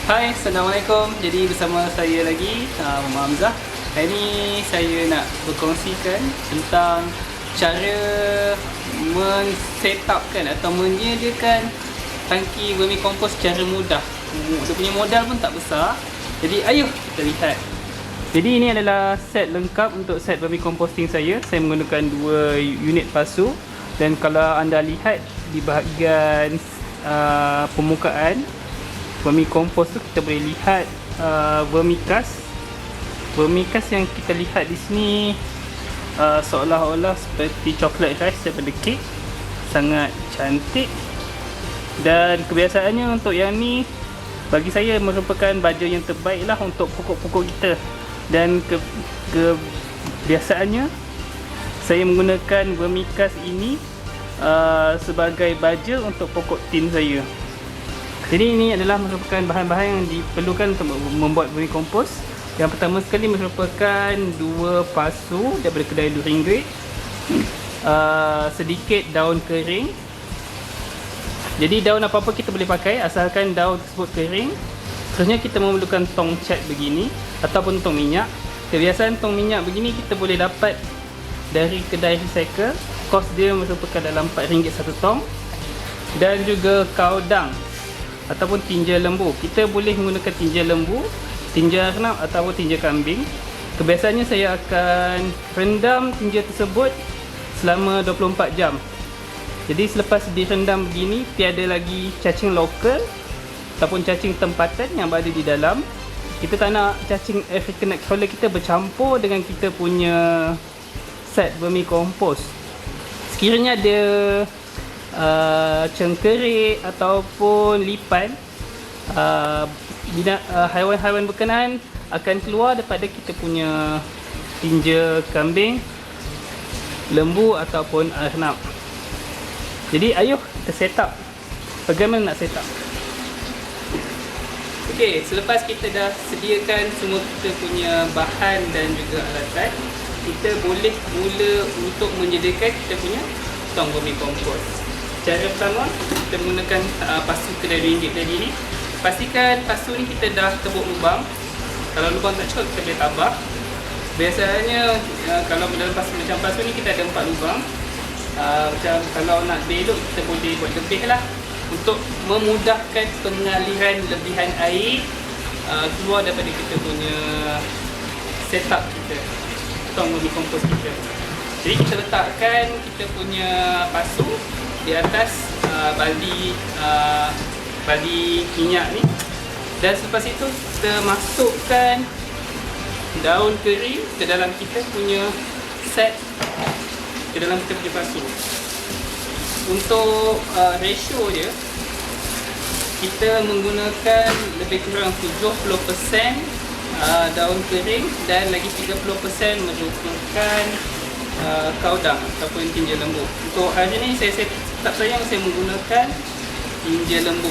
Hai, Assalamualaikum. Jadi bersama saya lagi, Muhammad Hamzah. Hari ni saya nak berkongsikan tentang cara men-setupkan atau menyediakan tangki vermicompost secara mudah. Dia punya modal pun tak besar. Jadi ayuh kita lihat. Jadi ini adalah set lengkap untuk set vermicomposting saya. Saya menggunakan 2 unit pasu, dan kalau anda lihat di bahagian permukaan vermicompost tu, kita boleh lihat vermicast yang kita lihat di sini seolah-olah seperti coklat rice daripada kek. Sangat cantik, dan kebiasaannya untuk yang ni bagi saya merupakan baja yang terbaik lah untuk pokok-pokok kita. Dan kebiasaannya saya menggunakan vermicast ini sebagai baja untuk pokok tin saya. Jadi ini adalah merupakan bahan-bahan yang diperlukan untuk membuat vermicompost. Yang pertama sekali merupakan 2 pasu daripada kedai RM2, sedikit daun kering. Jadi daun apa-apa kita boleh pakai asalkan daun tersebut kering. Seterusnya kita memerlukan tong cat begini ataupun tong minyak. Kebiasaan tong minyak begini kita boleh dapat dari kedai recycle. Kos dia merupakan dalam RM4 satu tong. Dan juga kaudang ataupun tinja lembu. Kita boleh menggunakan tinja lembu, tinja arnab ataupun tinja kambing. Kebiasaannya saya akan rendam tinja tersebut selama 24 jam. Jadi selepas direndam begini, tiada lagi cacing lokal ataupun cacing tempatan yang berada di dalam. Kita tak nak cacing African night crawler kita bercampur dengan kita punya set vermicompost. Sekiranya ada cengkerik ataupun lipan, haiwan-haiwan berkenaan akan keluar daripada kita punya tinja kambing, lembu ataupun arnab. Jadi ayuh kita set up. Bagaimana nak set up? Okey, selepas kita dah sediakan semua kita punya bahan dan juga alatan, kita boleh mula untuk menyediakan kita punya tong vermicompost. Cara pertama, kita menggunakan pasu kedai RM2 tadi ni. Pastikan pasu ni kita dah tebuk lubang. Kalau lubang tak cukup, kita boleh tambah. Biasanya kalau dalam pasu macam pasu ni kita ada 4 lubang. Macam kalau nak belok, kita boleh buat lebih lah untuk memudahkan pengaliran lebihan air keluar daripada kita punya setup kita, tong vermicompost kita. Jadi kita letakkan kita punya pasu di atas baldi minyak ni, dan selepas itu kita masukkan daun kering ke dalam kita punya set, ke dalam kita punya pasu. Untuk ratio dia, kita menggunakan lebih kurang 70% daun kering dan lagi 30% merupakan kaudang ataupun tinja lembu. Untuk hari ni saya menggunakan tinja lembu.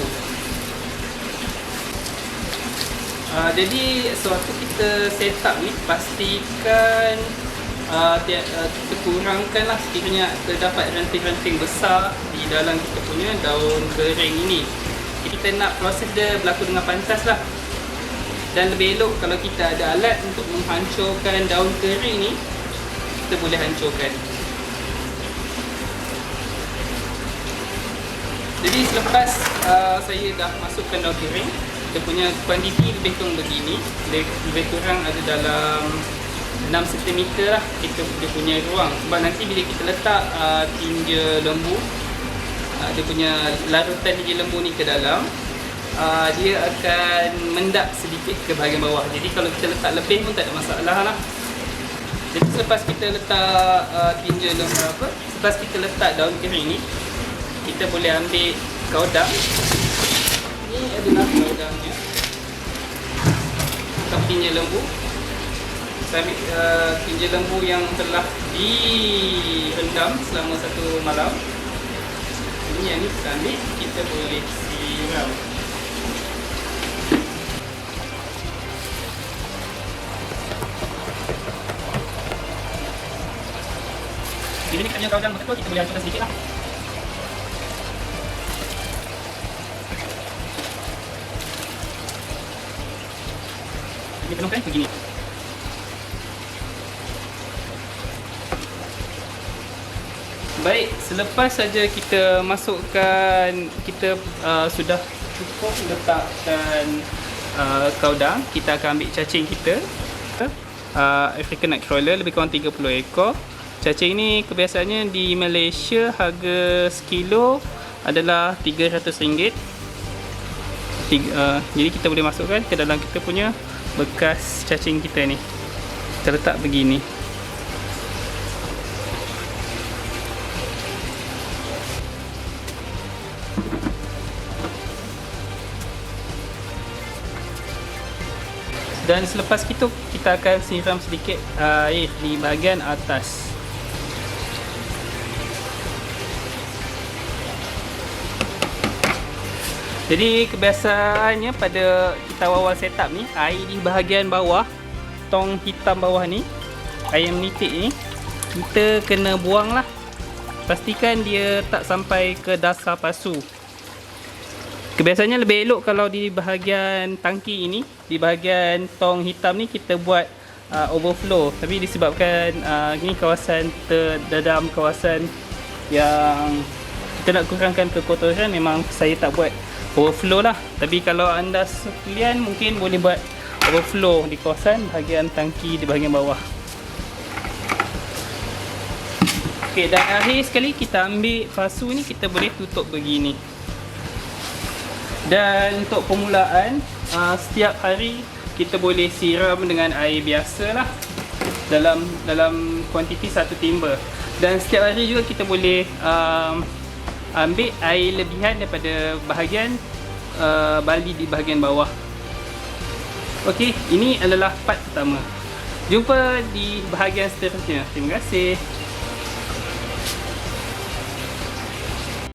Jadi sewaktu kita set up ni, pastikan kita kurangkanlah sekiranya terdapat ranting-ranting besar di dalam kita punya daun kering ini. Jadi kita nak proses dia berlaku dengan pantas lah. Dan lebih elok kalau kita ada alat untuk menghancurkan daun kering ni, kita boleh hancurkan. Jadi selepas saya dah masukkan daun kering, dia punya kuantiti lebih kurang begini. Lebih kurang ada dalam 6 cm lah dia punya ruang. Sebab nanti bila kita letak tinja lembu, dia punya larutan tinja lembu ni ke dalam, dia akan mendak sedikit ke bahagian bawah. Jadi kalau kita letak lebih pun tak ada masalah lah. Jadi selepas kita letak tinja lembu selepas kita letak daun kering ni, kita boleh ambil kaudang. Ini adalah kaudangnya, atau tinja lembu. Kita ambil tinja lembu yang telah direndam selama 1 malam. Ini yang ni kita ambil, kita boleh siram. Bila ni kita punya kaudang betul, kita boleh hancurkan sedikit lah. penuhkan begini. Baik, selepas saja kita masukkan, kita sudah cukup letakkan kaudang, kita akan ambil cacing kita. African Nightcrawler lebih kurang 30 ekor. Cacing ni kebiasaannya di Malaysia harga sekilo adalah RM300. Jadi kita boleh masukkan ke dalam kita punya bekas cacing kita ni. Kita letak begini. Dan selepas itu kita akan siram sedikit air di bahagian atas. Jadi kebiasaannya pada kita awal setup ni, air di bahagian bawah, tong hitam bawah ni, air menitik ni, kita kena buang lah. Pastikan dia tak sampai ke dasar pasu. Kebiasaannya lebih elok kalau di bahagian tangki ini, di bahagian tong hitam ni kita buat overflow. Tapi disebabkan ini kawasan dalam kawasan yang kita nak kurangkan kekotoran, memang saya tak buat overflow lah. Tapi kalau anda sekalian mungkin boleh buat overflow di kawasan bahagian tangki di bahagian bawah. Okey, dan akhir sekali kita ambil pasu ni, kita boleh tutup begini. Dan untuk permulaan, setiap hari kita boleh siram dengan air biasa lah, dalam kuantiti 1 timba. Dan setiap hari juga kita boleh ambil air lebihan daripada bahagian bali di bahagian bawah. Okey, ini adalah part pertama. Jumpa di bahagian seterusnya. Terima kasih.